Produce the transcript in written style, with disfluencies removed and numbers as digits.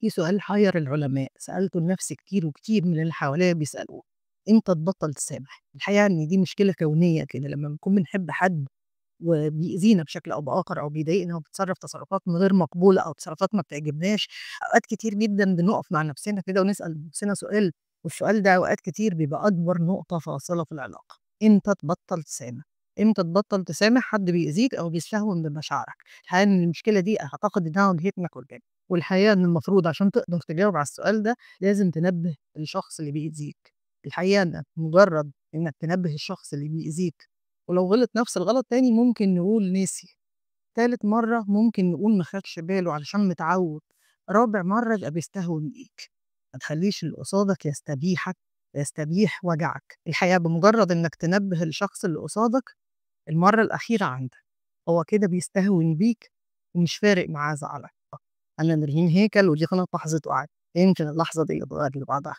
في سؤال حير العلماء سألته لنفسي كتير وكتير من اللي حواليا بيسألوه: امتى تبطل تسامح؟ الحقيقة ان دي مشكلة كونية كده، لما بنكون بنحب حد وبيأذينا بشكل او بآخر او بيضايقنا وبيتصرف تصرفات من غير مقبولة او تصرفات ما بتعجبناش، اوقات كتير جدا بنقف مع نفسنا كده ونسأل نفسنا سؤال، والسؤال ده اوقات كتير بيبقى اكبر نقطة فاصلة في العلاقة: امتى تبطل تسامح؟ امتى تبطل تسامح حد بيأذيك او بيستهون بمشاعرك؟ الحقيقة ان المشكلة دي اعتقد انها واجهتنا كلنا، والحقيقة إن المفروض عشان تقدر تجاوب على السؤال ده لازم تنبه الشخص اللي بيأذيك. الحقيقة إنك مجرد إنك تنبه الشخص اللي بيأذيك، ولو غلط نفس الغلط تاني ممكن نقول نسي، تالت مرة ممكن نقول ما خدش باله علشان متعود، رابع مرة يبقى بيستهون بيك. ما تخليش اللي قصادك يستبيحك، يستبيح وجعك. الحقيقة بمجرد إنك تنبه الشخص اللي قصادك المرة الأخيرة عندك، هو كده بيستهون بيك ومش فارق معاه زعلك. أنا نرمين هيكل ودي قناة لحظة وعي، يمكن اللحظة دي اللي تغير اللي بعدها.